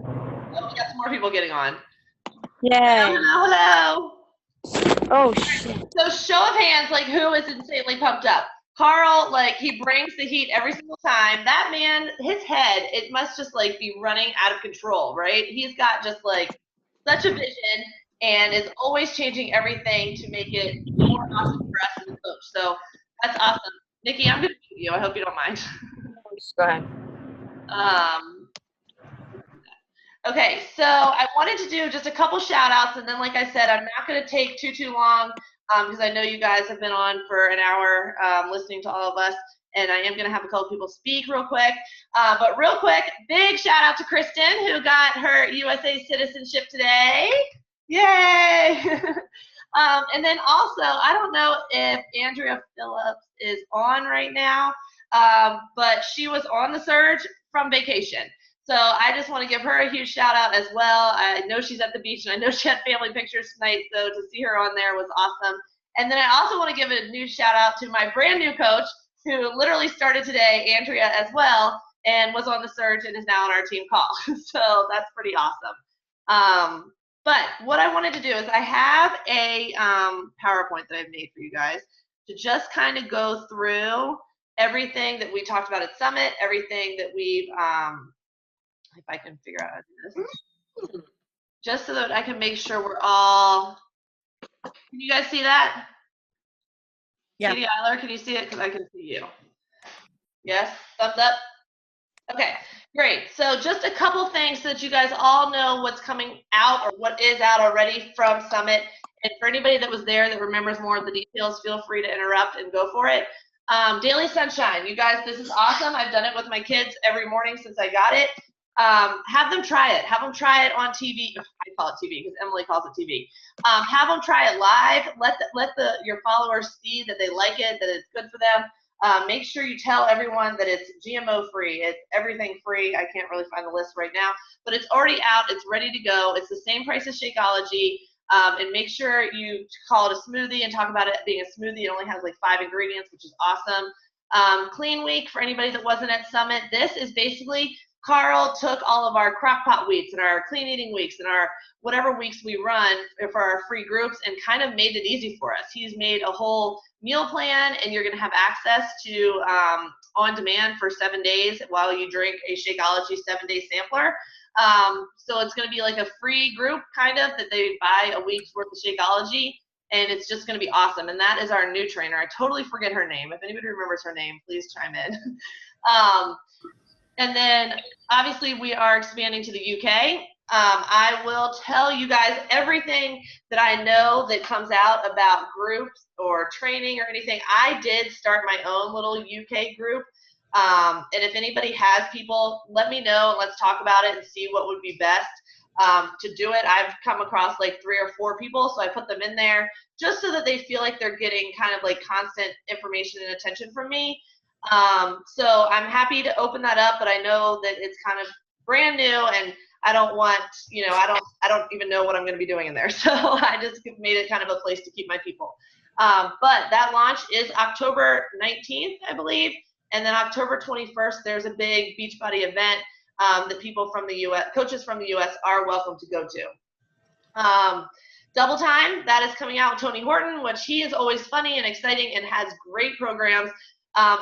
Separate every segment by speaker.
Speaker 1: Oh, we got some more people getting on.
Speaker 2: Yay.
Speaker 1: Hello.
Speaker 2: Oh, shit.
Speaker 1: So show of hands, like who is insanely pumped up? Carl, like he brings the heat every single time. That man, his head, it must just like be running out of control, right? He's got just like such a vision and is always changing everything to make it more awesome for us as a coach. So that's awesome. Nikki, I'm gonna mute you. I hope you don't mind.
Speaker 2: Go ahead.
Speaker 1: Okay, so I wanted to do just a couple shout outs, and then like I said, I'm not going to take too long because I know you guys have been on for an hour listening to all of us, and I am going to have a couple people speak real quick. But real quick, big shout out to Kristen who got her USA citizenship today. Yay! And then also, I don't know if Andrea Phillips is on right now, but she was on the surge from vacation. So I just want to give her a huge shout out as well. I know she's at the beach, and I know she had family pictures tonight, so to see her on there was awesome. And then I also want to give a new shout out to my brand new coach who literally started today, Andrea, as well, and was on the surge and is now on our team call. So that's pretty awesome. But what I wanted to do is I have a PowerPoint that I've made for you guys to just kind of go through everything that we talked about at Summit, everything that we've if I can figure out how to do this, just so that I can make sure we're all. Can you guys see that?
Speaker 2: Yeah.
Speaker 1: Katie Eiler, can you see it? Because I can see you. Yes? Thumbs up? Okay, great. So just a couple things so that you guys all know what's coming out or what is out already from Summit. And for anybody that was there that remembers more of the details, feel free to interrupt and go for it. Daily Sunshine. You guys, this is awesome. I've done it with my kids every morning since I got it. Have them try it. Have them try it on TV. I call it TV because Emily calls it TV. Have them try it live. Let your followers see that they like it, that it's good for them. Make sure you tell everyone that it's GMO free. It's everything free. I can't really find the list right now, but it's already out. It's ready to go. It's the same price as Shakeology. And make sure you call it a smoothie and talk about it being a smoothie. It only has like 5 ingredients, which is awesome. Clean Week, for anybody that wasn't at Summit, this is basically Carl took all of our crockpot weeks and our clean eating weeks and our whatever weeks we run for our free groups and kind of made it easy for us. He's made a whole meal plan, and you're going to have access to on demand for 7 days while you drink a Shakeology 7-day sampler. So it's going to be like a free group kind of that they buy a week's worth of Shakeology, and it's just going to be awesome. And that is our new trainer. I totally forget her name. If anybody remembers her name, please chime in. And then obviously we are expanding to the UK. I will tell you guys everything that I know that comes out about groups or training or anything. I did start my own little UK group. And if anybody has people, let me know and let's talk about it and see what would be best to do it. I've come across like 3 or 4 people, so I put them in there just so that they feel like they're getting kind of like constant information and attention from me. So I'm happy to open that up, but I know that it's kind of brand new and I don't want, I don't even know what I'm going to be doing in there. So I just made it kind of a place to keep my people. But that launch is October 19th, I believe. And then October 21st, there's a big Beachbody event that people from the U.S., coaches from the U.S. are welcome to go to. Double Time, that is coming out with Tony Horton, which he is always funny and exciting and has great programs.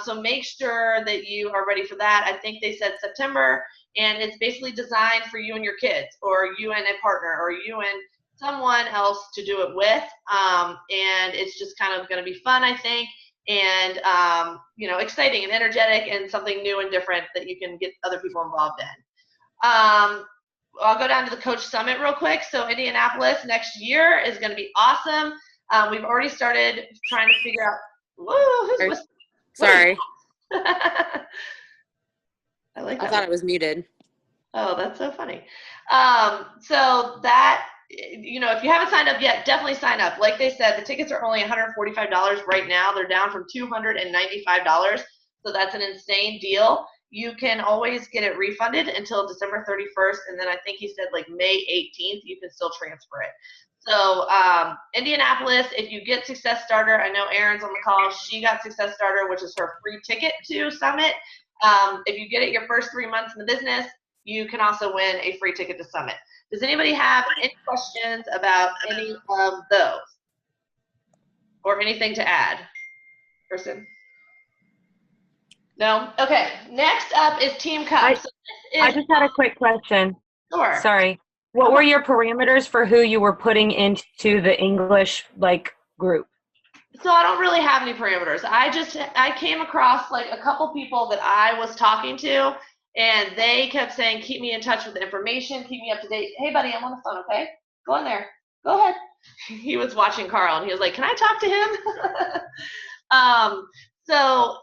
Speaker 1: So make sure that you are ready for that. I think they said September, and it's basically designed for you and your kids, or you and a partner, or you and someone else to do it with. And it's just kind of going to be fun, I think, and exciting and energetic and something new and different that you can get other people involved in. I'll go down to the Coach Summit real quick. So Indianapolis next year is going to be awesome. We've already started trying to figure out. Whoa, who's whistling?
Speaker 2: Sorry.
Speaker 1: I like that.
Speaker 2: I thought it was muted.
Speaker 1: Oh, that's so funny. So that, if you haven't signed up yet, definitely sign up. Like they said, the tickets are only $145 right now. They're down from $295. So that's an insane deal. You can always get it refunded until December 31st. And then I think he said like May 18th, you can still transfer it. So Indianapolis, if you get Success Starter, I know Erin's on the call. She got Success Starter, which is her free ticket to Summit. If you get it your first 3 months in the business, you can also win a free ticket to Summit. Does anybody have any questions about any of those? Or anything to add? Person? No? Okay. Next up is Team Cup.
Speaker 3: I just had a quick question.
Speaker 1: Sure.
Speaker 3: Sorry. What were your parameters for who you were putting into the English group?
Speaker 1: So I don't really have any parameters. I came across like a couple people that I was talking to, and they kept saying, keep me in touch with the information, keep me up to date. Hey buddy, I'm on the phone, okay? Go in there. Go ahead. He was watching Carl and he was like, can I talk to him? So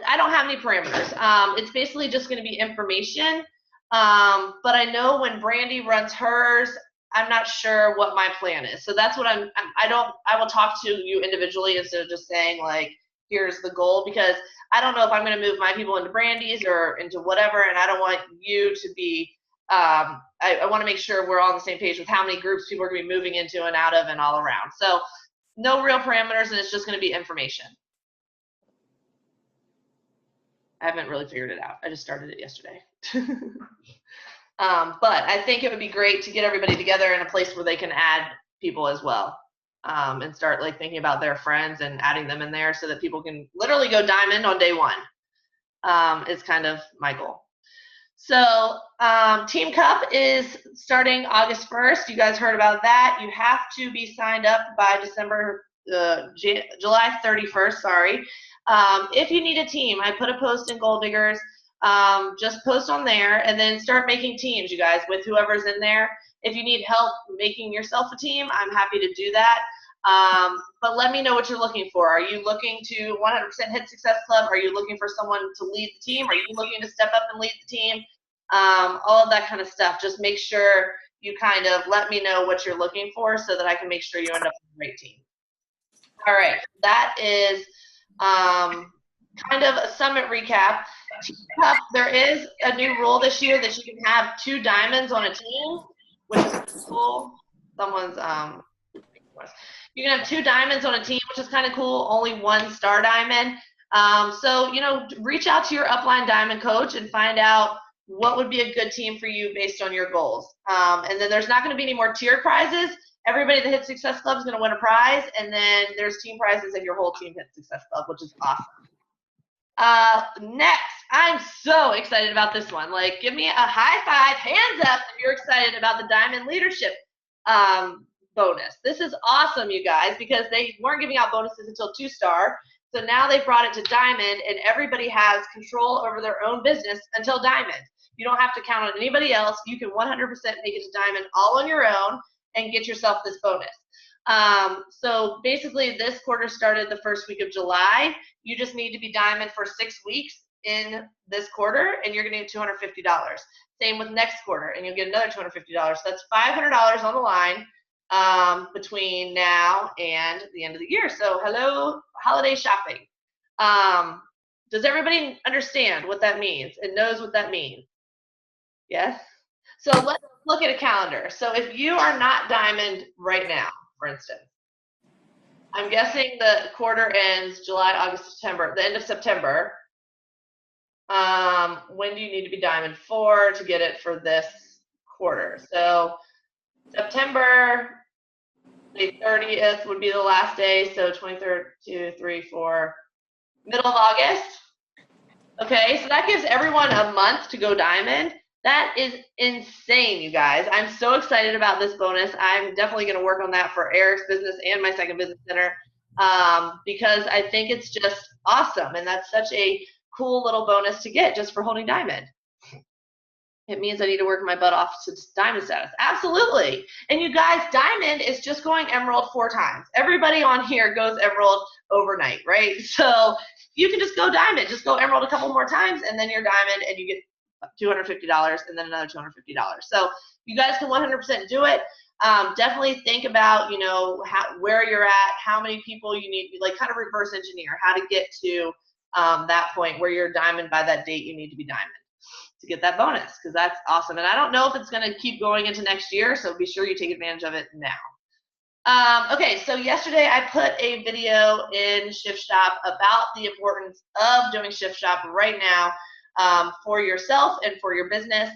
Speaker 1: I don't have any parameters. It's basically just going to be information. But I know when Brandy runs hers, I'm not sure what my plan is. So that's what I will talk to you individually instead of just saying like, here's the goal, because I don't know if I'm going to move my people into Brandy's or into whatever. And I don't want you to be, I want to make sure we're all on the same page with how many groups people are going to be moving into and out of and all around. So no real parameters, and it's just going to be information. I haven't really figured it out. I just started it yesterday. But I think it would be great to get everybody together in a place where they can add people as well, and start like thinking about their friends and adding them in there so that people can literally go diamond on day one. Is kind of my goal. So Team Cup is starting August 1st. You guys heard about that. You have to be signed up by July 31st, sorry. If you need a team, I put a post in Goal Diggers. Just post on there and then start making teams, you guys, with whoever's in there. If you need help making yourself a team, I'm happy to do that. But let me know what you're looking for. Are you looking to 100% hit Success Club? Are you looking for someone to lead the team? Are you looking to step up and lead the team? All of that kind of stuff. Just make sure you kind of let me know what you're looking for so that I can make sure you end up with a great team. All right, that is kind of a Summit recap. Team Cup, there is a new rule this year that you can have 2 diamonds on a team, which is cool. Someone's you can have 2 diamonds on a team, which is kind of cool. Only 1 star diamond. So reach out to your upline diamond coach and find out what would be a good team for you based on your goals. And then there's not going to be any more tiered prizes. Everybody that hits Success Club is going to win a prize, and then there's team prizes if your whole team hits Success Club, which is awesome. Next, I'm so excited about this one. Like, give me a high five, hands up if you're excited about the Diamond Leadership bonus. This is awesome, you guys, because they weren't giving out bonuses until 2-star. So now they've brought it to Diamond, and everybody has control over their own business until Diamond. You don't have to count on anybody else. You can 100% make it to Diamond all on your own and get yourself this bonus. So basically this quarter started the first week of July. You just need to be Diamond for 6 weeks in this quarter, and you're going to get $250. Same with next quarter, and you'll get another $250. So that's $500 on the line between now and the end of the year. So hello, holiday shopping. Does everybody understand what that means and knows what that means? Yes? So let's look at a calendar. So if you are not Diamond right now, for instance, I'm guessing the quarter ends July, August, September, the end of September. When do you need to be Diamond for to get it for this quarter? So September, the 30th would be the last day. So 23rd, 2, 3, 4, middle of August. Okay, so that gives everyone a month to go Diamond. That is insane, you guys. I'm so excited about this bonus. I'm definitely going to work on that for Eric's business and my second business center because I think it's just awesome. And that's such a cool little bonus to get just for holding Diamond. It means I need to work my butt off to Diamond status. Absolutely. And you guys, Diamond is just going Emerald 4 times. Everybody on here goes Emerald overnight, right? So you can just go Diamond. Just go Emerald a couple more times, and then you're Diamond, and you get $250 and then another $250. So you guys can 100% do it. Definitely think about, where you're at, how many people you need, like kind of reverse engineer how to get to that point where you're Diamond by that date you need to be Diamond to get that bonus, because that's awesome. And I don't know if it's going to keep going into next year, so be sure you take advantage of it now. Okay, so yesterday I put a video in Shift Shop about the importance of doing Shift Shop right now for yourself and for your business.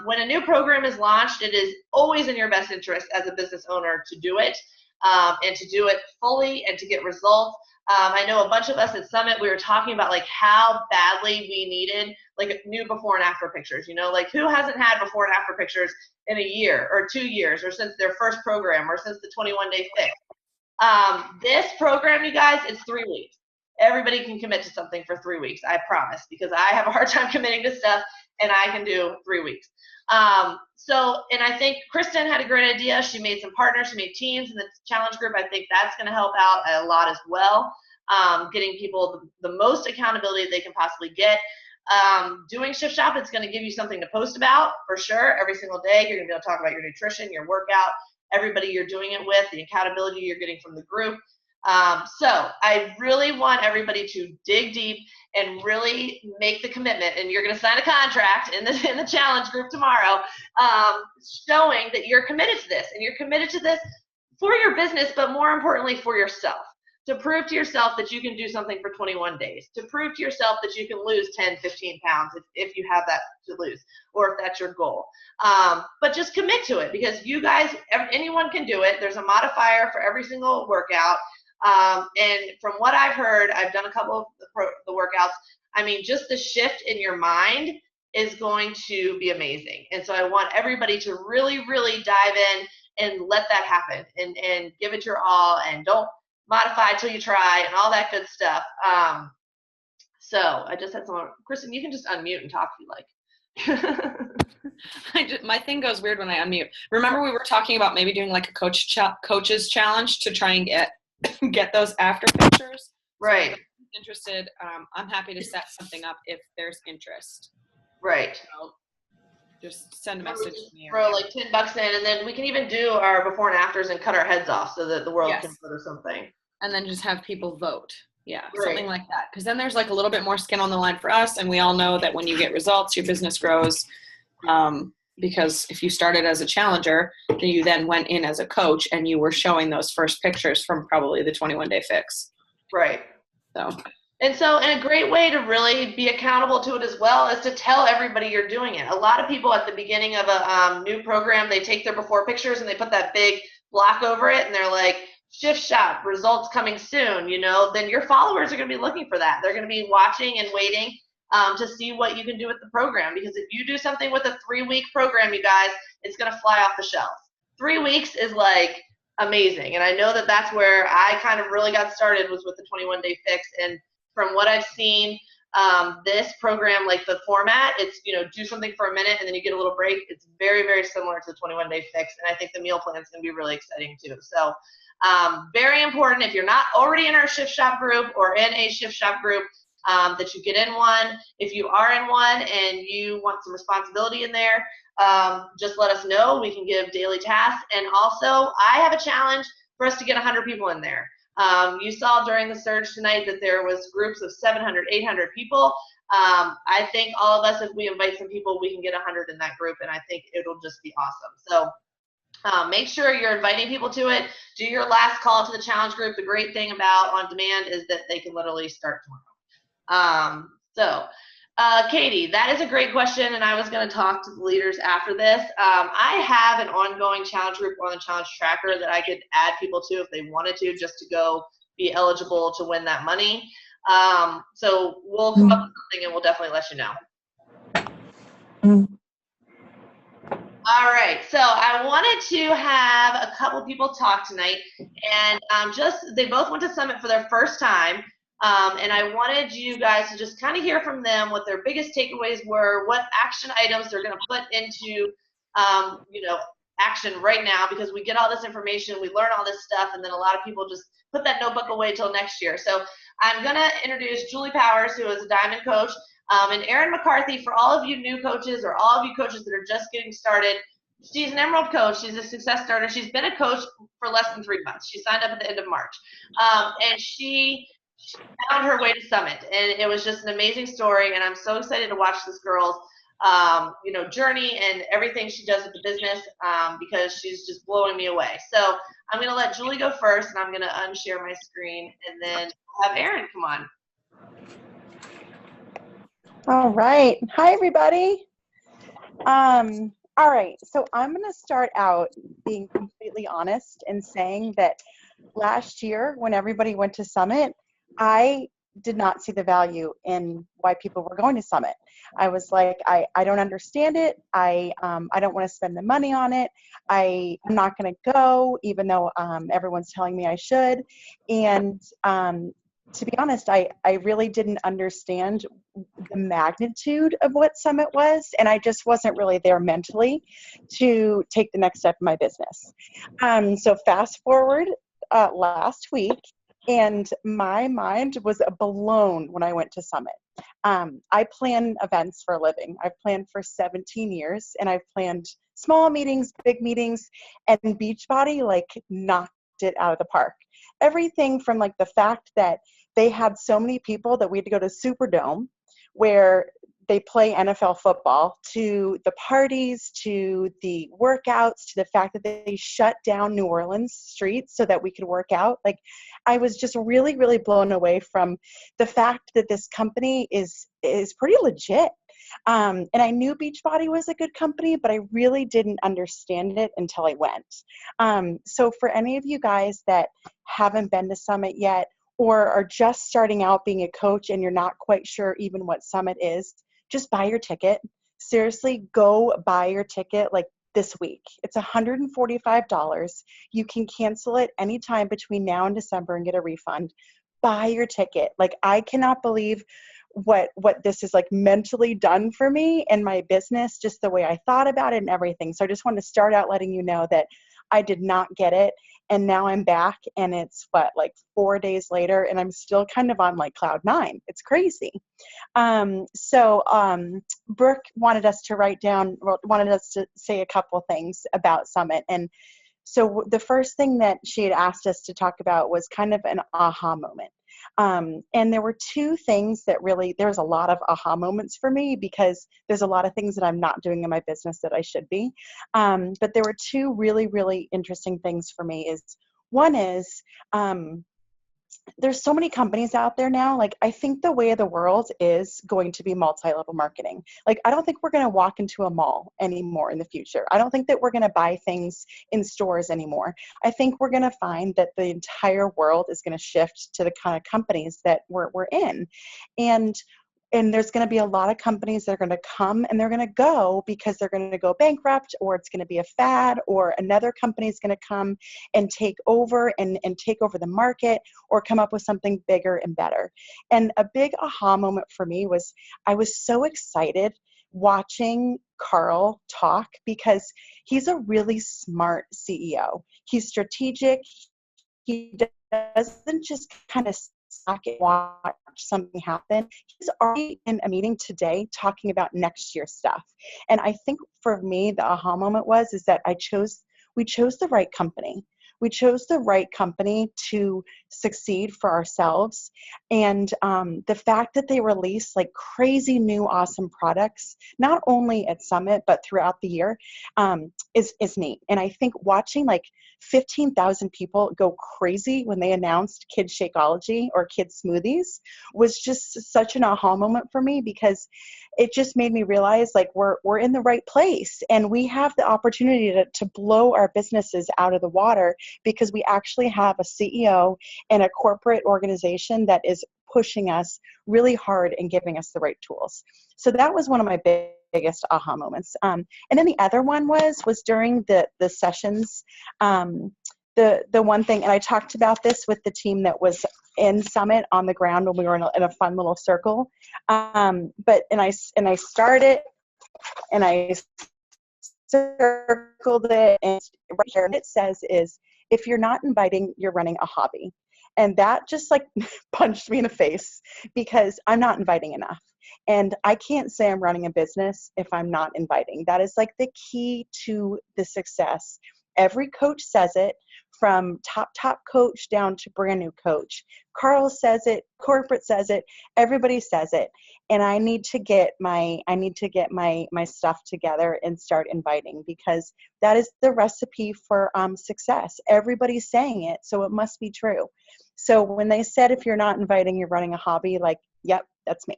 Speaker 1: When a new program is launched, it is always in your best interest as a business owner to do it, and to do it fully and to get results. I know a bunch of us at Summit, we were talking about like how badly we needed like new before and after pictures, like who hasn't had before and after pictures in a year or 2 years or since their first program or since the 21-day fix. This program, you guys, it's 3 weeks. Everybody can commit to something for 3 weeks, I promise, because I have a hard time committing to stuff and I can do 3 weeks. And I think Kristen had a great idea. She made some partners, she made teams in the challenge group. I think that's going to help out a lot as well. Getting people the most accountability they can possibly get. Doing Shift Shop, it's going to give you something to post about for sure. Every single day, you're going to be able to talk about your nutrition, your workout, everybody you're doing it with, the accountability you're getting from the group. So I really want everybody to dig deep and really make the commitment, and you're going to sign a contract in the challenge group tomorrow, showing that you're committed to this, and you're committed to this for your business, but more importantly for yourself, to prove to yourself that you can do something for 21 days, to prove to yourself that you can lose 10, 15 pounds if you have that to lose, or if that's your goal. But just commit to it, because you guys, anyone can do it. There's a modifier for every single workout. And from what I've heard, I've done a couple of the workouts. I mean, just the shift in your mind is going to be amazing. And so I want everybody to really, really dive in and let that happen, and give it your all, and don't modify till you try and all that good stuff. So I just had someone, Kristen, you can just unmute and talk if you like.
Speaker 2: My thing goes weird when I unmute. Remember we were talking about maybe doing like a coach's challenge to try and get those after pictures?
Speaker 1: Right.
Speaker 2: So if interested, I'm happy to set something up if there's interest.
Speaker 1: Right.
Speaker 2: So just send a message to me.
Speaker 1: Throw like $10 in, and then we can even do our before and afters and cut our heads off so that the world can vote or something.
Speaker 2: And then just have people vote. Yeah,
Speaker 1: Right.
Speaker 2: Something like that. Because then there's like a little bit more skin on the line for us, and we all know that when you get results, your business grows. Because if you started as a challenger, you then went in as a coach, and you were showing those first pictures from probably the 21-day fix.
Speaker 1: Right.
Speaker 2: So.
Speaker 1: And a great way to really be accountable to it as well is to tell everybody you're doing it. A lot of people at the beginning of a new program, they take their before pictures and they put that big block over it, and they're like, Shift Shop, results coming soon, then your followers are going to be looking for that. They're going to be watching and waiting to see what you can do with the program. Because if you do something with a 3-week program, you guys, it's going to fly off the shelves. 3 weeks is like amazing. And I know that that's where I kind of really got started, was with the 21-day fix. And from what I've seen, this program, like the format, it's, do something for a minute and then you get a little break. It's very, very similar to the 21-day fix. And I think the meal plan is going to be really exciting too. So very important, if you're not already in our Shift Shop group or in a Shift Shop group, that you get in one. If you are in one and you want some responsibility in there, just let us know. We can give daily tasks. And also, I have a challenge for us to get 100 people in there. You saw during the surge tonight that there was groups of 700, 800 people. I think all of us, if we invite some people, we can get 100 in that group, and I think it'll just be awesome. So make sure you're inviting people to it. Do your last call to the challenge group. The great thing about On Demand is that they can literally start tomorrow. Katie, that is a great question, and I was going to talk to the leaders after this. I have an ongoing challenge group on the challenge tracker that I could add people to if they wanted to, just to go be eligible to win that money. So we'll come up with something and we'll definitely let you know. All right, so I wanted to have a couple people talk tonight, and they both went to Summit for their first time. And I wanted you guys to just kind of hear from them what their biggest takeaways were, what action items they're going to put into, action right now, because we get all this information, we learn all this stuff, and then a lot of people just put that notebook away till next year. So I'm going to introduce Julie Powers, who is a Diamond coach, and Erin McCarthy. For all of you new coaches or all of you coaches that are just getting started, she's an Emerald coach. She's a success starter. She's been a coach for less than 3 months. She signed up at the end of March. And she found her way to Summit, and it was just an amazing story, and I'm so excited to watch this girl's journey and everything she does with the business, because she's just blowing me away. So I'm going to let Julie go first, and I'm going to unshare my screen, and then have Erin come on.
Speaker 4: All right. Hi, everybody. All right. So I'm going to start out being completely honest and saying that last year, when everybody went to Summit, I did not see the value in why people were going to Summit. I was like, I don't understand it. I don't want to spend the money on it. I'm not going to go, even though everyone's telling me I should. And to be honest, I really didn't understand the magnitude of what Summit was, and I just wasn't really there mentally to take the next step in my business. So fast forward last week, and my mind was blown when I went to Summit. I plan events for a living. I've planned for 17 years, and I've planned small meetings, big meetings, and Beachbody like knocked it out of the park. Everything from like the fact that they had so many people that we had to go to Superdome where they play NFL football, to the parties, to the workouts, to the fact that they shut down New Orleans streets so that we could work out. Like, I was just really, really blown away from the fact that this company is pretty legit. And I knew Beachbody was a good company, but I really didn't understand it until I went. So for any of you guys that haven't been to Summit yet, or are just starting out being a coach and you're not quite sure even what Summit is, just buy your ticket. Seriously, go buy your ticket like this week. It's $145. You can cancel it anytime between now and December and get a refund. Buy your ticket. Like, I cannot believe what this is like mentally done for me and my business, just the way I thought about it and everything. So I just want to start out letting you know that I did not get it. And now I'm back, and it's like 4 days later, and I'm still kind of on like cloud nine. It's crazy. Brooke wanted us to say a couple things about Summit. And so the first thing that she had asked us to talk about was kind of an aha moment. And there were two things that really, there's a lot of aha moments for me because there's a lot of things that I'm not doing in my business that I should be. But there were two really, really interesting things for me. One is, there's so many companies out there now. Like, I think the way of the world is going to be multi-level marketing. Like, I don't think we're going to walk into a mall anymore in the future. I don't think that we're going to buy things in stores anymore. I think we're going to find that the entire world is going to shift to the kind of companies that we're in. And there's going to be a lot of companies that are going to come and they're going to go because they're going to go bankrupt, or it's going to be a fad, or another company is going to come and take over and take over the market, or come up with something bigger and better. And a big aha moment for me was I was so excited watching Carl talk because he's a really smart CEO. He's strategic. He doesn't just kind of suck and watch something happen. He's already in a meeting today talking about next year's stuff. And I think for me, the aha moment is that we chose the right company. We chose the right company to succeed for ourselves. And the fact that they release like crazy new awesome products, not only at Summit, but throughout the year, is neat. And I think watching like 15,000 people go crazy when they announced Kids Shakeology or Kids Smoothies was just such an aha moment for me, because it just made me realize like we're in the right place, and we have the opportunity to blow our businesses out of the water because we actually have a CEO and a corporate organization that is pushing us really hard and giving us the right tools. So that was one of my biggest aha moments. And then the other one was during the sessions. The one thing, and I talked about this with the team that was in Summit on the ground when we were in a fun little circle. But I started and I circled it, and right here it says is, if you're not inviting, you're running a hobby. And that just like punched me in the face, because I'm not inviting enough. And I can't say I'm running a business if I'm not inviting. That is like the key to the success. Every coach says it, from top coach down to brand new coach. Carl says it, corporate says it, everybody says it. And I need to get my stuff together and start inviting, because that is the recipe for success. Everybody's saying it, so it must be true. So when they said, if you're not inviting, you're running a hobby, like, yep, that's me.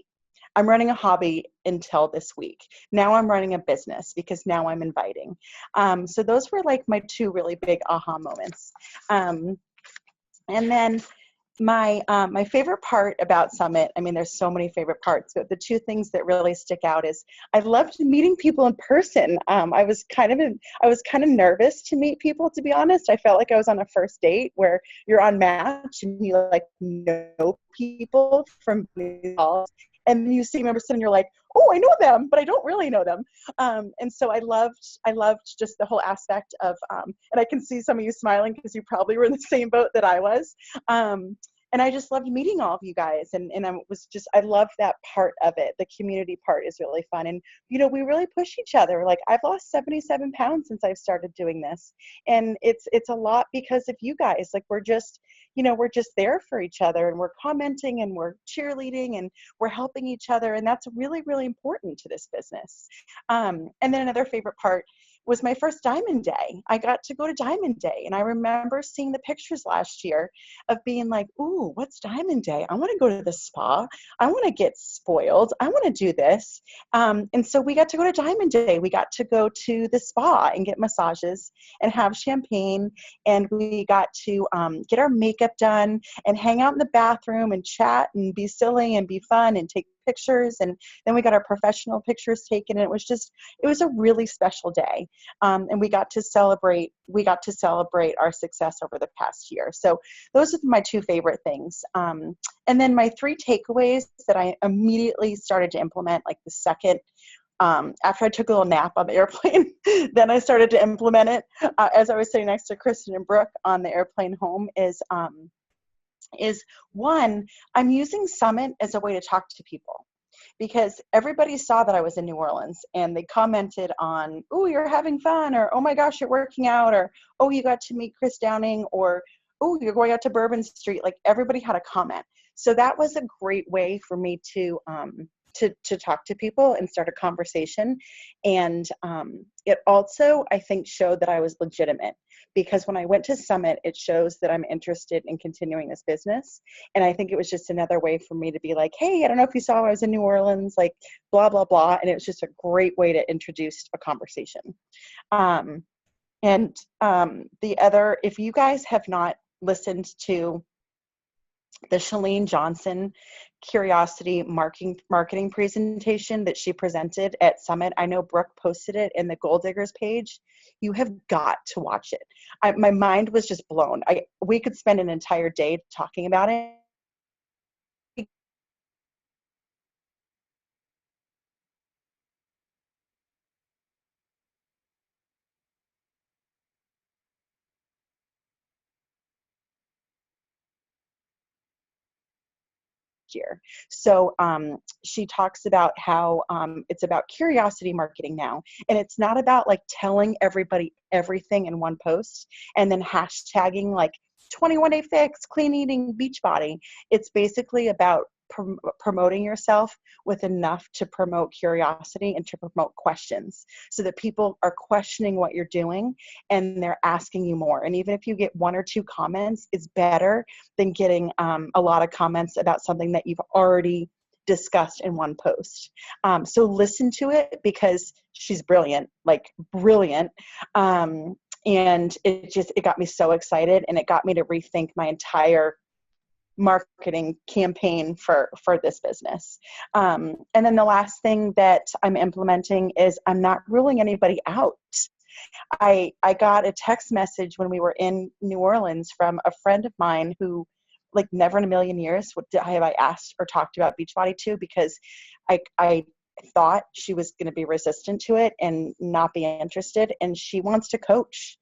Speaker 4: I'm running a hobby until this week. Now I'm running a business because now I'm inviting. So those were like my two really big aha moments. And then my favorite part about Summit, I mean, there's so many favorite parts, but the two things that really stick out is I loved meeting people in person. I was kind of nervous to meet people, to be honest. I felt like I was on a first date where you're on Match and you like know people from calls, and you see them in person and you're like, oh, I know them, but I don't really know them. And so I loved just the whole aspect of, and I can see some of you smiling because you probably were in the same boat that I was. And I just loved meeting all of you guys. And I love that part of it. The community part is really fun. And, you know, we really push each other. Like, I've lost 77 pounds since I've started doing this. And it's a lot because of you guys. Like, we're just there for each other, and we're commenting and we're cheerleading and we're helping each other. And that's really, really important to this business. And then another favorite part was my first Diamond Day. I got to go to Diamond Day, and I remember seeing the pictures last year of being like, ooh, what's Diamond Day? I want to go to the spa. I want to get spoiled. I want to do this. And so we got to go to Diamond Day. We got to go to the spa and get massages and have champagne, and we got to get our makeup done and hang out in the bathroom and chat and be silly and be fun and take pictures. And then we got our professional pictures taken, and it was a really special day. And we got to celebrate our success over the past year. So those are my two favorite things. And then my three takeaways that I immediately started to implement, like the second, after I took a little nap on the airplane, then I started to implement it as I was sitting next to Kristen and Brooke on the airplane home, is one, I'm using Summit as a way to talk to people, because everybody saw that I was in New Orleans and they commented on, oh, you're having fun, or oh my gosh, you're working out, or oh, you got to meet Chris Downing, or oh, you're going out to Bourbon Street. Like, everybody had a comment. So that was a great way for me to talk to people and start a conversation. And it also, I think, showed that I was legitimate, because when I went to Summit, it shows that I'm interested in continuing this business. And I think it was just another way for me to be like, hey, I don't know if you saw I was in New Orleans, like blah, blah, blah. And it was just a great way to introduce a conversation. The other, if you guys have not listened to the Chalene Johnson Curiosity marketing presentation that she presented at Summit, I know Brooke posted it in the Goal Diggers page. You have got to watch it. My mind was just blown. We could spend an entire day talking about it. Year. So she talks about how it's about curiosity marketing now, and it's not about like telling everybody everything in one post and then hashtagging like 21 Day Fix, clean eating, beach body. It's basically about promoting yourself with enough to promote curiosity and to promote questions, so that people are questioning what you're doing and they're asking you more. And even if you get one or two comments, it's better than getting a lot of comments about something that you've already discussed in one post. So listen to it, because she's brilliant, like brilliant. And it got me so excited, and it got me to rethink my entire marketing campaign for this business. And then the last thing that I'm implementing is I'm not ruling anybody out. I got a text message when we were in New Orleans from a friend of mine who, like, never in a million years have I asked or talked about Beachbody to, because I thought she was going to be resistant to it and not be interested, and she wants to coach.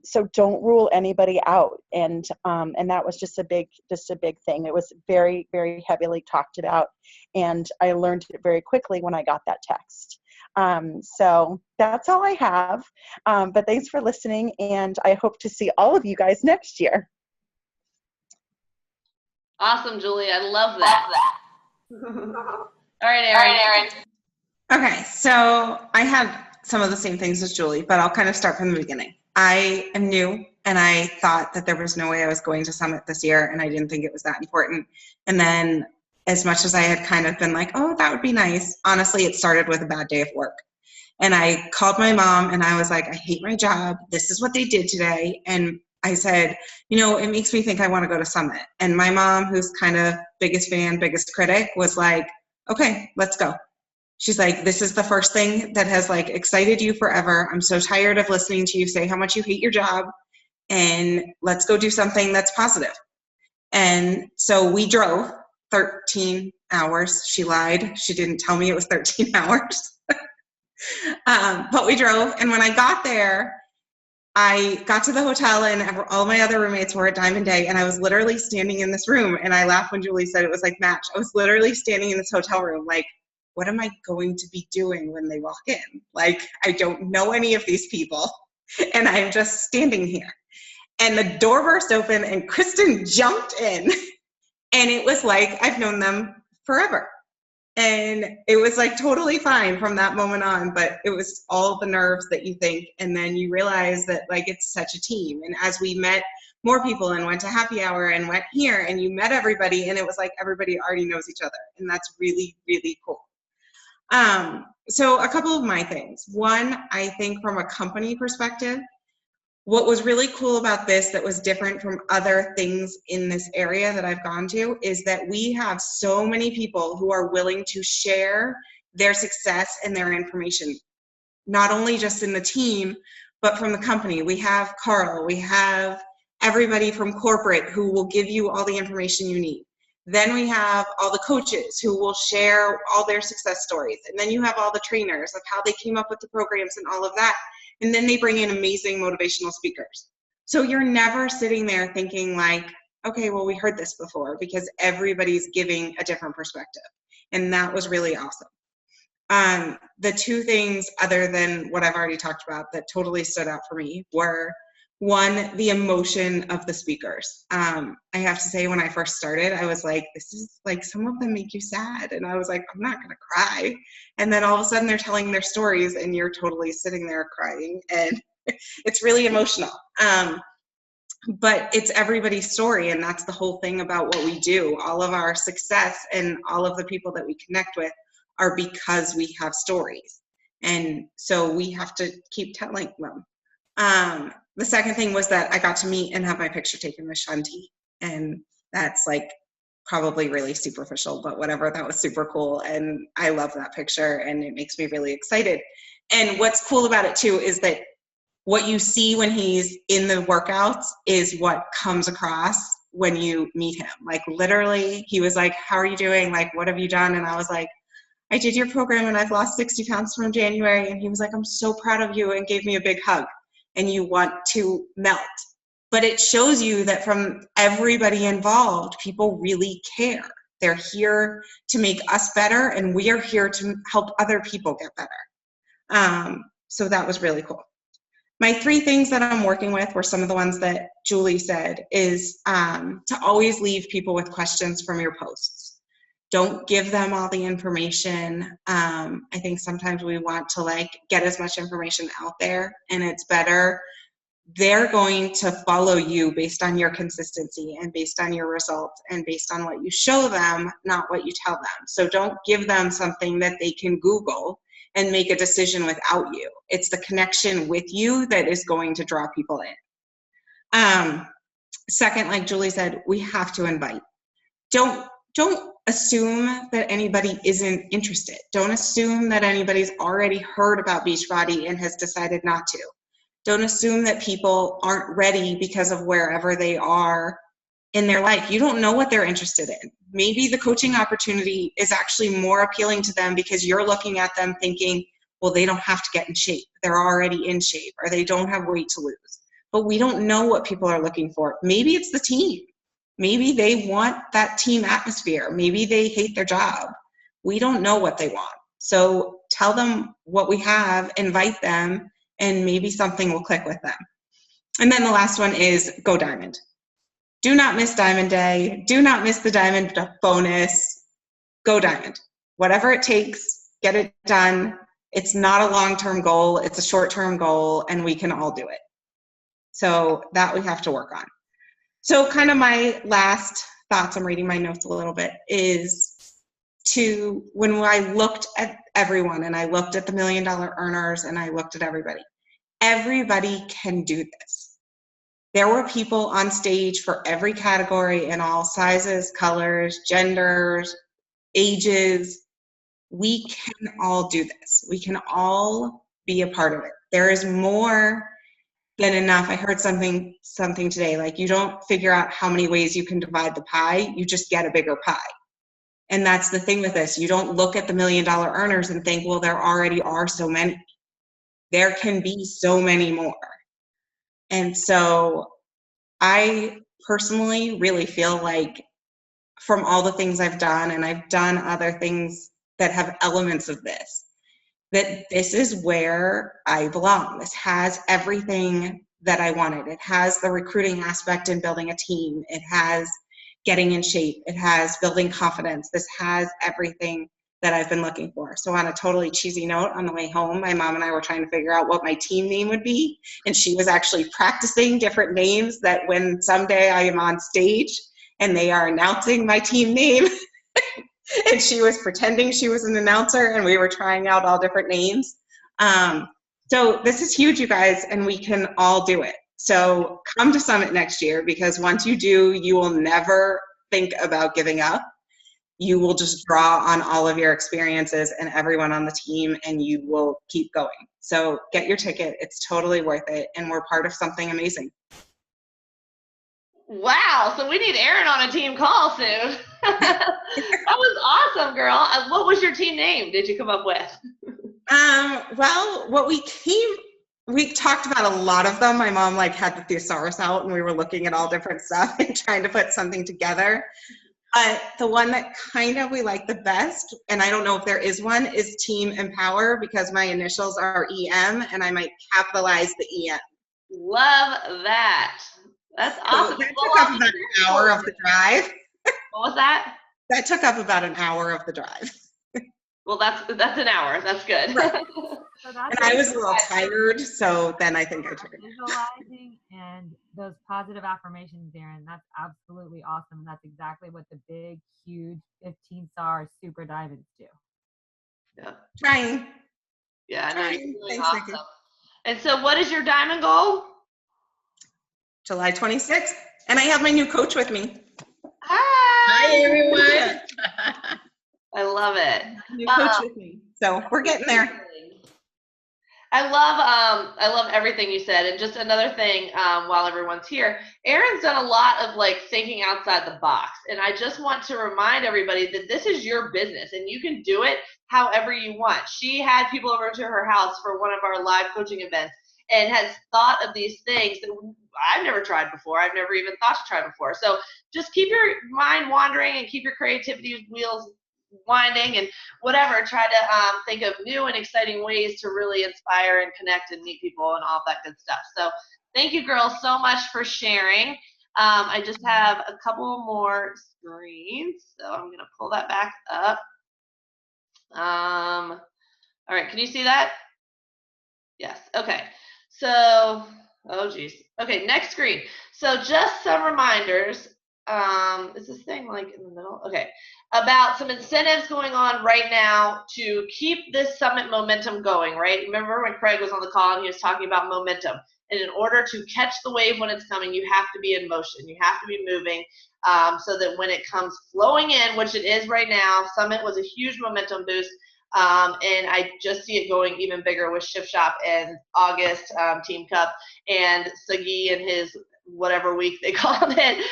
Speaker 4: So don't rule anybody out. And that was just a big thing. It was very, very heavily talked about, and I learned it very quickly when I got that text. So that's all I have. But thanks for listening, and I hope to see all of you guys next year.
Speaker 1: Awesome, Julie. I love that. All right, Erin.
Speaker 5: Okay, so I have some of the same things as Julie, but I'll kind of start from the beginning. I am new, and I thought that there was no way I was going to Summit this year, and I didn't think it was that important. And then as much as I had kind of been like, oh, that would be nice. Honestly, it started with a bad day of work. And I called my mom and I was like, I hate my job. This is what they did today. And I said, it makes me think I want to go to Summit. And my mom, who's kind of biggest fan, biggest critic, was like, okay, let's go. She's like, this is the first thing that has like excited you forever. I'm so tired of listening to you say how much you hate your job, and let's go do something that's positive. And so we drove 13 hours. She lied. She didn't tell me it was 13 hours. But we drove. And when I got there, I got to the hotel and all my other roommates were at Diamond Day, and I was literally standing in this room, and I laughed when Julie said it was like Match. I was literally standing in this hotel room like, what am I going to be doing when they walk in? Like, I don't know any of these people, and I'm just standing here. And the door burst open and Kristen jumped in, and it was like I've known them forever. And it was like totally fine from that moment on, but it was all the nerves that you think. And then you realize that like it's such a team. And as we met more people and went to happy hour and went here and you met everybody, and it was like everybody already knows each other. And that's really, really cool. So a couple of my things. One, I think from a company perspective, what was really cool about this that was different from other things in this area that I've gone to is that we have so many people who are willing to share their success and their information, not only just in the team, but from the company. We have Carl, we have everybody from corporate who will give you all the information you need. Then we have all the coaches who will share all their success stories. And then you have all the trainers of how they came up with the programs and all of that. And then they bring in amazing motivational speakers. So you're never sitting there thinking like, okay, well, we heard this before, because everybody's giving a different perspective. And that was really awesome. The two things other than what I've already talked about that totally stood out for me were, one, the emotion of the speakers. I have to say, when I first started, I was like, this is like, some of them make you sad. And I was like, I'm not going to cry. And then all of a sudden they're telling their stories and you're totally sitting there crying. And it's really emotional. But it's everybody's story. And that's the whole thing about what we do. All of our success and all of the people that we connect with are because we have stories. And so we have to keep telling them. The second thing was that I got to meet and have my picture taken with Shanti. And that's like probably really superficial, but whatever, that was super cool. And I love that picture and it makes me really excited. And what's cool about it too is that what you see when he's in the workouts is what comes across when you meet him. Like literally, he was like, how are you doing? Like, what have you done? And I was like, I did your program and I've lost 60 pounds from January. And he was like, I'm so proud of you, and gave me a big hug. And you want to melt. But it shows you that from everybody involved, people really care. They're here to make us better, and we are here to help other people get better. So that was really cool. My three things that I'm working with were some of the ones that Julie said, is to always leave people with questions from your posts. Don't give them all the information. I think sometimes we want to like get as much information out there, and it's better. They're going to follow you based on your consistency and based on your results and based on what you show them, not what you tell them. So don't give them something that they can Google and make a decision without you. It's the connection with you that is going to draw people in. Second, like Julie said, we have to invite. Don't assume that anybody isn't interested. Don't assume that anybody's already heard about Beachbody and has decided not to. Don't assume that people aren't ready because of wherever they are in their life. You don't know what they're interested in. Maybe the coaching opportunity is actually more appealing to them because you're looking at them thinking, well, they don't have to get in shape. They're already in shape, or they don't have weight to lose. But we don't know what people are looking for. Maybe it's the team. Maybe they want that team atmosphere. Maybe they hate their job. We don't know what they want. So tell them what we have, invite them, and maybe something will click with them. And then the last one is go Diamond. Do not miss Diamond Day. Do not miss the Diamond bonus. Go Diamond. Whatever it takes, get it done. It's not a long-term goal. It's a short-term goal, and we can all do it. So that we have to work on. So kind of my last thoughts, I'm reading my notes a little bit, is to when I looked at everyone and I looked at the $1 million earners and I looked at everybody can do this. There were people on stage for every category in all sizes, colors, genders, ages. We can all do this. We can all be a part of it. There is more than enough. I heard something today, like you don't figure out how many ways you can divide the pie, you just get a bigger pie. And that's the thing with this. You don't look at the $1 million earners and think, well, there already are so many. There can be so many more. And so I personally really feel like from all the things I've done, and I've done other things that have elements of this, that this is where I belong. This has everything that I wanted. It has the recruiting aspect in building a team. It has getting in shape. It has building confidence. This has everything that I've been looking for. So on a totally cheesy note, on the way home, my mom and I were trying to figure out what my team name would be. And she was actually practicing different names that when someday I am on stage and they are announcing my team name, and she was pretending she was an announcer and we were trying out all different names. So this is huge, you guys, and we can all do it. So come to Summit next year, because once you do, you will never think about giving up. You will just draw on all of your experiences and everyone on the team, and you will keep going. So get your ticket. It's totally worth it, and we're part of something amazing.
Speaker 1: Wow, so we need Erin on a team call soon. That was awesome, girl. What was your team name did you come up with?
Speaker 5: Well, we talked about a lot of them. My mom had the thesaurus out and we were looking at all different stuff and trying to put something together. But the one that we like the best, and I don't know if there is one, is Team Empower, because my initials are EM and I might capitalize the EM.
Speaker 1: Love that. That's awesome.
Speaker 5: So that took up about an hour of the drive.
Speaker 1: What was that?
Speaker 5: That took up about an hour of the drive.
Speaker 1: Well, that's an hour. That's good.
Speaker 5: Right.
Speaker 6: So that's
Speaker 5: And I was a little tired, so then I think I took it.
Speaker 6: visualizing and those positive affirmations, Darren. That's absolutely awesome. That's exactly what the big, huge 15-star super diamonds do.
Speaker 1: Yeah.
Speaker 5: Trying.
Speaker 1: Yeah, no, you're doing
Speaker 5: Thanks,
Speaker 1: awesome.
Speaker 5: Nikki.
Speaker 1: And so, what is your diamond goal?
Speaker 5: July 26th. And I have my new coach with me.
Speaker 1: Hi,
Speaker 7: everyone.
Speaker 1: I love it.
Speaker 5: New coach with me. So we're getting there.
Speaker 1: I love everything you said. And just another thing, while everyone's here, Erin's done a lot of thinking outside the box. And I just want to remind everybody that this is your business and you can do it however you want. She had people over to her house for one of our live coaching events and has thought of these things that I've never tried before. I've never even thought to try before. So just keep your mind wandering and keep your creativity wheels winding and whatever. Try to think of new and exciting ways to really inspire and connect and meet people and all that good stuff. So thank you, girls, so much for sharing. I just have a couple more screens, so I'm going to pull that back up. All right, can you see that? Yes. Okay. So, oh geez. Okay, next screen. So just some reminders. Is this thing in the middle? Okay. About some incentives going on right now to keep this summit momentum going, right? Remember when Craig was on the call and he was talking about momentum. And in order to catch the wave when it's coming, you have to be in motion. You have to be moving so that when it comes flowing in, which it is right now, Summit was a huge momentum boost. And I just see it going even bigger with Shift Shop and August Team Cup and Sagi and his whatever week they called it.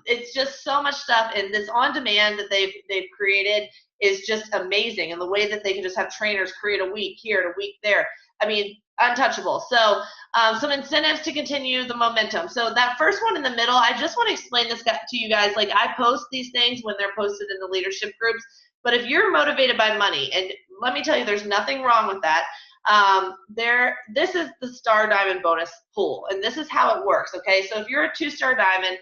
Speaker 1: It's just so much stuff, and this on demand that they've created is just amazing. And the way that they can just have trainers create a week here and a week there, I mean, untouchable. So some incentives to continue the momentum. So that first one in the middle, I just want to explain this to you guys. I post these things when they're posted in the leadership groups. But if you're motivated by money, and let me tell you, there's nothing wrong with that. This is the Star Diamond bonus pool, and this is how it works. Okay, so if you're a 2-star diamond,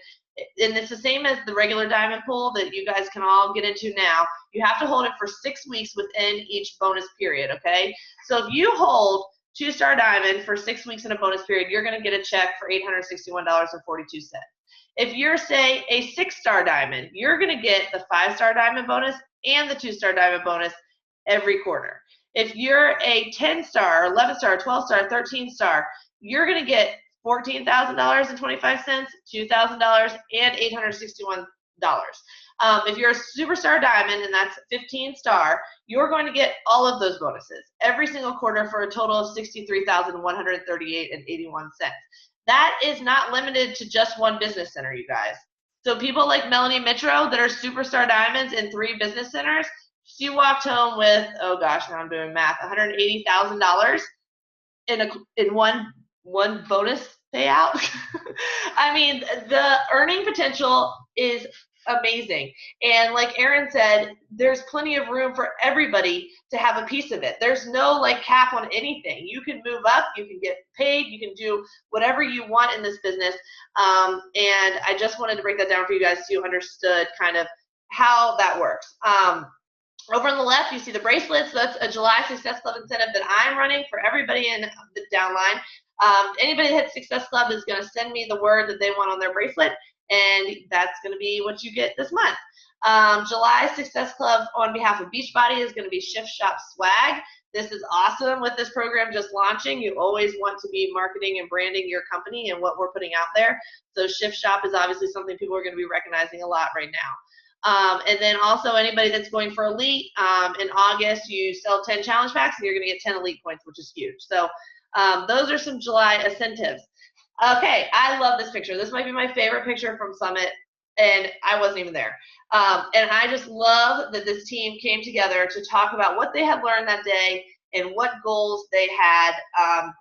Speaker 1: and it's the same as the regular diamond pool that you guys can all get into now, you have to hold it for 6 weeks within each bonus period. Okay, so if you hold 2-star diamond for 6 weeks in a bonus period, you're going to get a check for $861.42. If you're, say, a 6-star diamond, you're going to get the 5-star diamond bonus and the 2-star diamond bonus every quarter. If you're a 10-star, 11-star, 12-star, 13-star, you're going to get $14,025, $2,000, and $861. If you're a superstar diamond, and that's 15-star, you're going to get all of those bonuses every single quarter for a total of $63,138.81. That is not limited to just one business center, you guys. So people like Melanie Mitro that are superstar diamonds in 3 business centers, she walked home with, oh gosh, now I'm doing math, $180,000 in one bonus payout. I mean, the earning potential is amazing. And like Erin said, there's plenty of room for everybody to have a piece of it. There's no like cap on anything. You can move up, you can get paid, you can do whatever you want in this business. And I just wanted to break that down for you guys so you understood kind of how that works. Over on the left, you see the bracelets. That's a July Success Club incentive that I'm running for everybody in the downline. Anybody that hits Success Club is going to send me the word that they want on their bracelet, and that's going to be what you get this month. July Success Club on behalf of Beachbody is going to be Shift Shop Swag. This is awesome with this program just launching. You always want to be marketing and branding your company and what we're putting out there. So Shift Shop is obviously something people are going to be recognizing a lot right now. And then also anybody that's going for Elite, in August, you sell 10 challenge packs and you're going to get 10 Elite points, which is huge. So those are some July incentives. Okay, I love this picture. This might be my favorite picture from Summit, and I wasn't even there. And I just love that this team came together to talk about what they had learned that day and what goals they had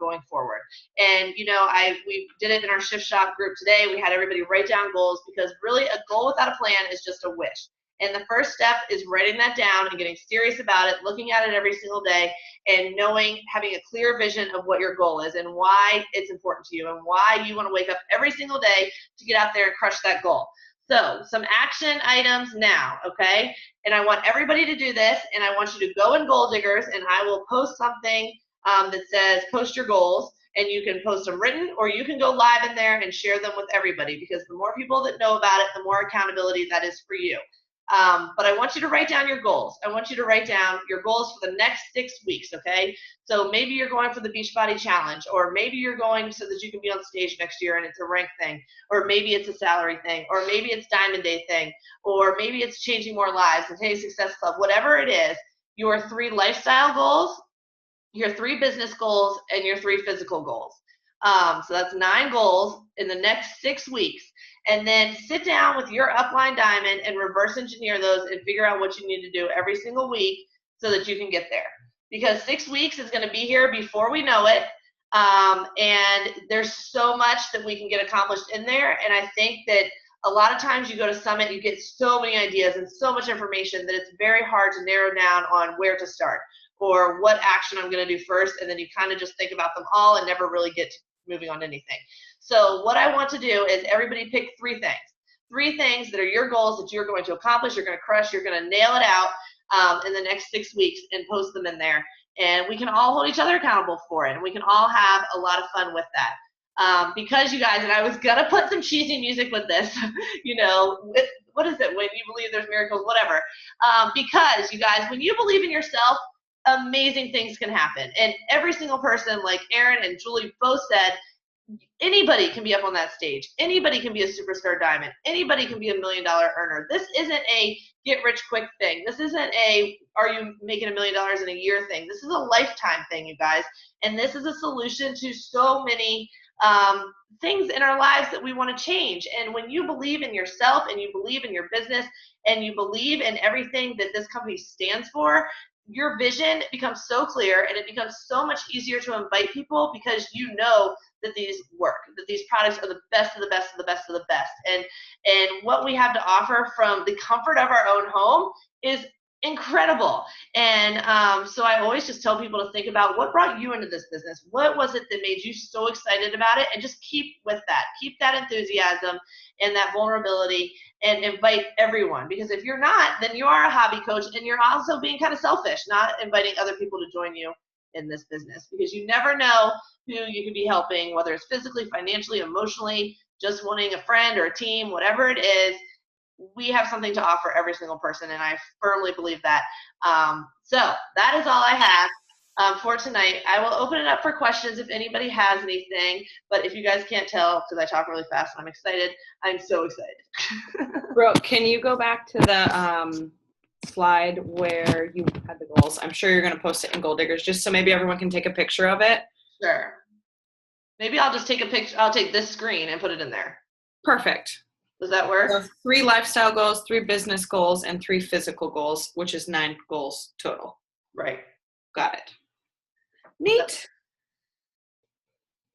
Speaker 1: going forward. And, you know, we did it in our Shift Shop group today. We had everybody write down goals because really a goal without a plan is just a wish. And the first step is writing that down and getting serious about it, looking at it every single day, and knowing, having a clear vision of what your goal is and why it's important to you and why you want to wake up every single day to get out there and crush that goal. So some action items now, okay? And I want everybody to do this, and I want you to go in Goal Diggers, and I will post something that says post your goals, and you can post them written, or you can go live in there and share them with everybody, because the more people that know about it, the more accountability that is for you. But I want you to write down your goals. I want you to write down your goals for the next 6 weeks, okay? So maybe you're going for the Beachbody Challenge, or maybe you're going so that you can be on stage next year and it's a rank thing, or maybe it's a salary thing, or maybe it's Diamond Day thing, or maybe it's changing more lives, the Hey Success Club, whatever it is, your 3 lifestyle goals, your 3 business goals, and your 3 physical goals. So that's 9 goals in the next 6 weeks. And then sit down with your upline diamond and reverse engineer those and figure out what you need to do every single week so that you can get there. Because 6 weeks is going to be here before we know it. And there's so much that we can get accomplished in there. And I think that a lot of times you go to Summit, you get so many ideas and so much information that it's very hard to narrow down on where to start or what action I'm going to do first. And then you kind of just think about them all and never really get to moving on anything. So what I want to do is everybody pick 3 things. 3 things that are your goals that you're going to accomplish, you're going to crush, you're going to nail it out in the next 6 weeks, and post them in there. And we can all hold each other accountable for it, and we can all have a lot of fun with that. Because you guys, and I was going to put some cheesy music with this, you know, what is it, when you believe there's miracles, whatever. Because you guys, when you believe in yourself, amazing things can happen. And every single person, like Erin and Julie both said, anybody can be up on that stage. Anybody can be a superstar diamond. Anybody can be $1 million earner. This isn't a get rich quick thing. This isn't a are you making $1 million in a year thing. This is a lifetime thing, you guys. And this is a solution to so many things in our lives that we want to change. And when you believe in yourself and you believe in your business and you believe in everything that this company stands for, your vision becomes so clear and it becomes so much easier to invite people because you know that these work, that these products are the best of the best of the best of the best. And what we have to offer from the comfort of our own home is incredible. And so I always just tell people to think about what brought you into this business. What was it that made you so excited about it? And just keep with that. Keep that enthusiasm and that vulnerability and invite everyone. Because if you're not, then you are a hobby coach and you're also being kind of selfish, not inviting other people to join you in this business, because you never know who you could be helping, whether it's physically, financially, emotionally, just wanting a friend or a team, whatever it is. we have something to offer every single person, and I firmly believe that. So that is all I have for tonight. I will open it up for questions if anybody has anything, but if you guys can't tell, because I talk really fast and I'm excited, I'm so excited.
Speaker 2: Brooke, can you go back to the slide where you had the goals? I'm sure you're going to post it in Goal Diggers, just so maybe everyone can take a picture of it.
Speaker 1: Sure. Maybe I'll just take a picture. I'll take this screen and put it in there.
Speaker 2: Perfect.
Speaker 1: Does that work?
Speaker 2: So 3 lifestyle goals, 3 business goals, and 3 physical goals, which is 9 goals total.
Speaker 1: Right.
Speaker 2: Got it. Neat.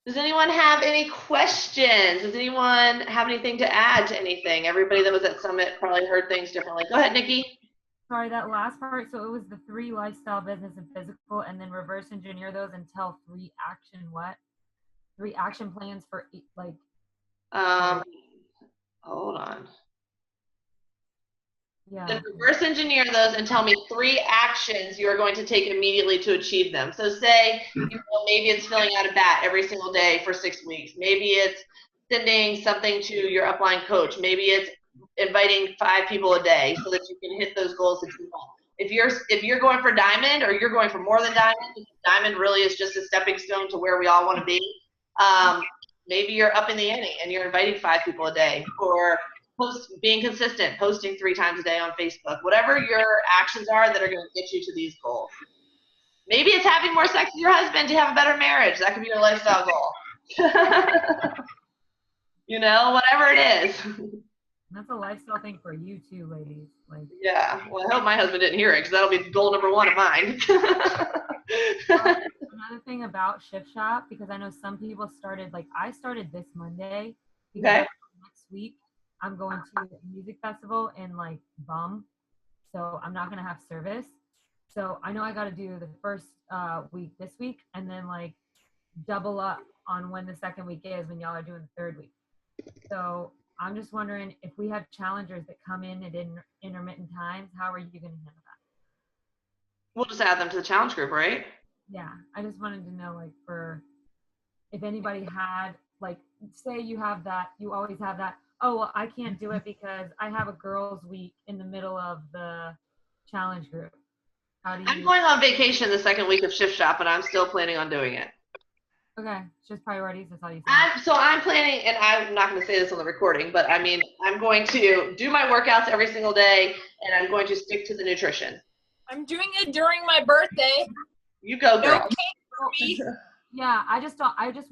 Speaker 1: Does anyone have any questions? Does anyone have anything to add to anything? Everybody that was at Summit probably heard things differently. Go ahead, Nikki.
Speaker 6: Sorry, that last part. So it was the 3 lifestyle, business, and physical, and then reverse engineer those and tell 3 action plans for like.
Speaker 1: Hold on.
Speaker 6: Yeah.
Speaker 1: Then reverse engineer those and tell me 3 actions you are going to take immediately to achieve them. So say, maybe it's filling out a bat every single day for 6 weeks. Maybe it's sending something to your upline coach. Maybe it's inviting 5 people a day so that you can hit those goals that you want. If you're going for diamond or you're going for more than diamond really is just a stepping stone to where we all want to be. Maybe you're up in the ante and you're inviting 5 people a day, or being consistent, posting 3 times a day on Facebook. Whatever your actions are that are going to get you to these goals. Maybe it's having more sex with your husband to have a better marriage. That could be your lifestyle goal. Whatever it is.
Speaker 6: That's a lifestyle thing for you too, ladies. Like.
Speaker 1: Yeah. Well, I hope my husband didn't hear it, because that'll be goal number 1 of mine.
Speaker 6: Another thing about Shift Shop, because I know some people started, like I started this Monday.
Speaker 1: Okay.
Speaker 6: Next week I'm going to a music festival in like Bum, so I'm not gonna have service. So I know I got to do the first week this week, and then like double up on when the second week is when y'all are doing the 3rd week. So I'm just wondering if we have challengers that come in at intermittent times, how are you going to handle that?
Speaker 1: We'll just add them to the challenge group, right?
Speaker 6: Yeah, I just wanted to know, like, for if anybody had, like, say you have that, you always have that, oh, well, I can't do it because I have a girls' week in the middle of the challenge group. How do you?
Speaker 1: I'm going on vacation the 2nd week of Shift Shop, and I'm still planning on doing it.
Speaker 6: Okay, it's just priorities. That's all you say.
Speaker 1: So I'm planning, and I'm not going to say this on the recording, but I mean, I'm going to do my workouts every single day, and I'm going to stick to the nutrition.
Speaker 7: I'm doing it during my birthday.
Speaker 1: You go, girl.
Speaker 7: No cake for me.
Speaker 6: Yeah, I just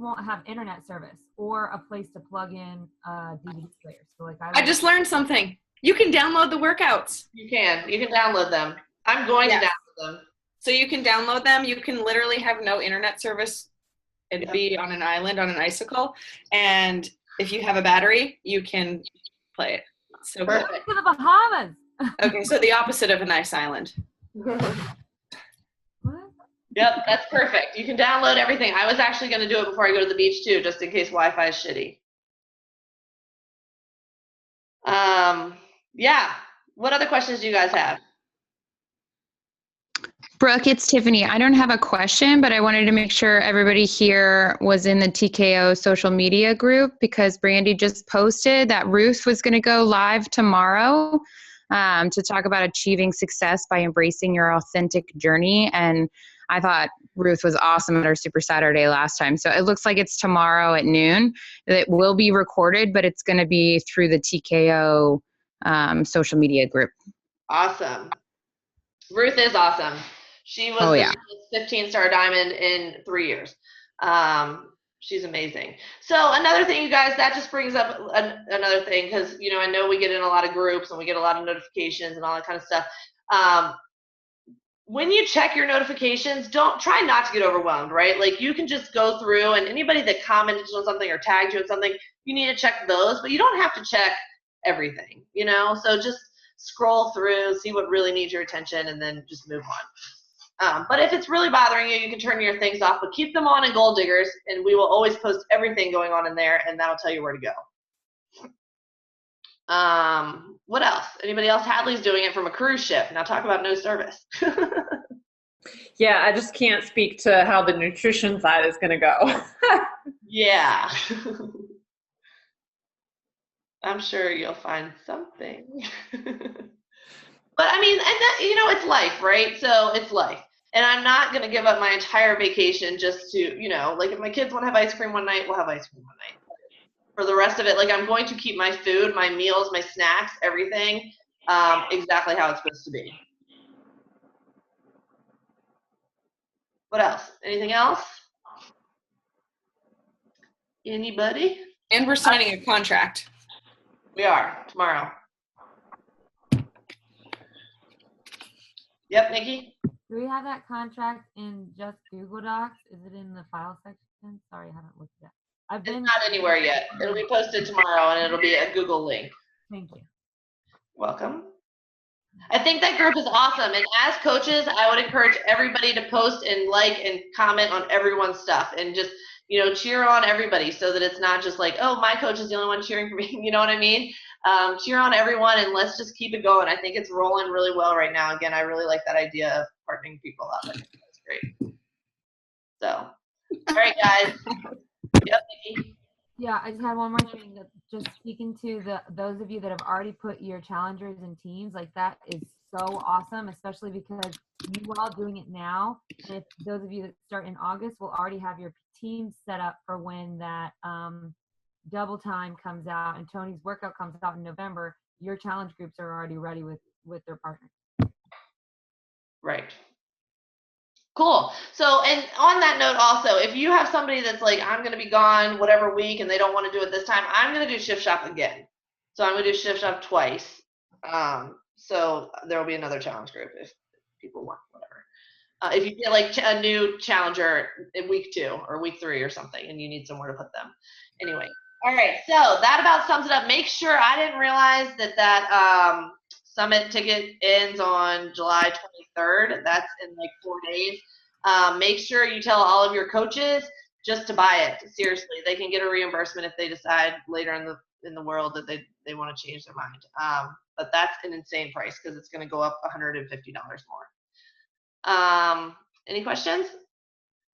Speaker 6: won't have internet service or a place to plug in DVD players. So like
Speaker 2: I just learned something. You can download the workouts.
Speaker 1: You can download them. I'm going to download them.
Speaker 2: So you can download them. You can literally have no internet service and be on an island on an icicle. And if you have a battery, you can play it. So
Speaker 1: perfect.
Speaker 6: To the Bahamas.
Speaker 2: Okay, so the opposite of a nice island.
Speaker 1: Yep, that's perfect. You can download everything. I was actually going to do it before I go to the beach too, just in case Wi-Fi is shitty. Yeah. What other questions do you guys have?
Speaker 8: Brooke, it's Tiffany. I don't have a question, but I wanted to make sure everybody here was in the TKO social media group, because Brandy just posted that Ruth was going to go live tomorrow to talk about achieving success by embracing your authentic journey. And I thought Ruth was awesome at our Super Saturday last time. So it looks like it's tomorrow at noon. It will be recorded, but it's going to be through the TKO social media group.
Speaker 1: Awesome. Ruth is awesome. She was the 15-star diamond in 3 years. She's amazing. So another thing, you guys, that just brings up another thing, because, I know we get in a lot of groups and we get a lot of notifications and all that kind of stuff. When you check your notifications, try not to get overwhelmed, right? Like, you can just go through, and anybody that commented on something or tagged you on something, you need to check those, but you don't have to check everything, So just scroll through, see what really needs your attention, and then just move on. But if it's really bothering you, you can turn your things off, but keep them on in Goal Diggers, and we will always post everything going on in there, and that'll tell you where to go. What else? Anybody else? Hadley's doing it from a cruise ship. Now talk about no service.
Speaker 9: Yeah, I just can't speak to how the nutrition side is going to go.
Speaker 1: Yeah. I'm sure you'll find something. But I mean, and that, you know, it's life, right? So it's life. And I'm not going to give up my entire vacation just to, you know, like if my kids want to have ice cream one night, we'll have ice cream one night. For the rest of it, like I'm going to keep my food, my meals, my snacks, everything exactly how it's supposed to be. What else? Anything else? Anybody?
Speaker 2: And we're signing a contract.
Speaker 1: We are tomorrow. Yep, Nikki?
Speaker 6: Do we have that contract in just Google Docs? Is it in the file section? Sorry, I haven't looked yet.
Speaker 1: It's not anywhere yet. It'll be posted tomorrow, and it'll be a Google link.
Speaker 6: Thank you.
Speaker 1: Welcome. I think that group is awesome. And as coaches, I would encourage everybody to post and like and comment on everyone's stuff and just, you know, cheer on everybody so that it's not just like, oh, my coach is the only one cheering for me. You know what I mean? Cheer on everyone and let's just keep it going. I think it's rolling really well right now. Again, I really like that idea of partnering people up. I think that's great. So, all right, guys. Yep, Nikki.
Speaker 6: Yeah, I just had one more thing. That just speaking to those of you that have already put your challengers in teams, like that is so awesome, especially because you all doing it now. And if those of you that start in August will already have your team set up for when that double time comes out and Tony's workout comes out in November, your challenge groups are already ready with their partners.
Speaker 1: Right. Cool. So, and on that note also, if you have somebody that's like, I'm going to be gone whatever week and they don't want to do it this time, I'm going to do Shift Shop again. So I'm going to do Shift Shop twice. So there will be another challenge group if people want, whatever. If you get like a new challenger in week 2 or week 3 or something and you need somewhere to put them. Anyway. All right. So that about sums it up. Make sure, I didn't realize that summit ticket ends on July 23rd. That's in like 4 days. Make sure you tell all of your coaches just to buy it. Seriously, they can get a reimbursement if they decide later in the world that they want to change their mind. But that's an insane price because it's going to go up $150 more. Any questions?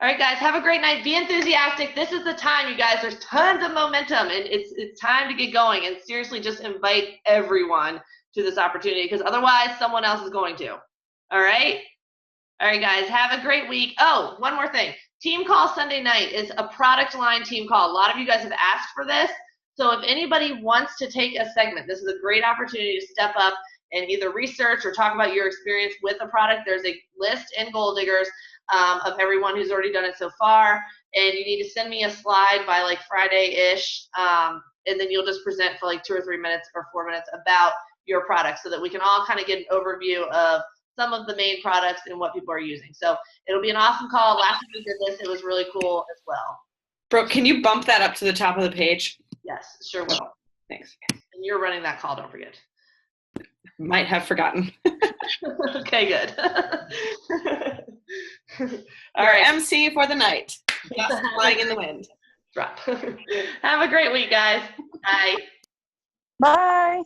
Speaker 1: All right, guys, have a great night. Be enthusiastic. This is the time, you guys. There's tons of momentum, and it's time to get going. And seriously, just invite everyone to this opportunity because otherwise someone else is going to. All right? All right, guys, have a great week. Oh, one more thing. Team call Sunday night is a product line team call. A lot of you guys have asked for this. So if anybody wants to take a segment, this is a great opportunity to step up and either research or talk about your experience with a product. There's a list in Goal Diggers of everyone who's already done it so far. And you need to send me a slide by like Friday-ish. And then you'll just present for like 2 or 3 minutes or 4 minutes about your product so that we can all kind of get an overview of some of the main products and what people are using. So it'll be an awesome call. Last time we did this, it was really cool as well.
Speaker 2: Brooke, can you bump that up to the top of the page?
Speaker 1: Yes, sure will.
Speaker 2: Thanks.
Speaker 1: And you're running that call, don't forget.
Speaker 2: Might have forgotten.
Speaker 1: Okay, good. All
Speaker 2: Our
Speaker 1: right.
Speaker 2: MC for the night. Flying in the wind.
Speaker 1: Drop. Have a great week, guys. Bye.
Speaker 4: Bye.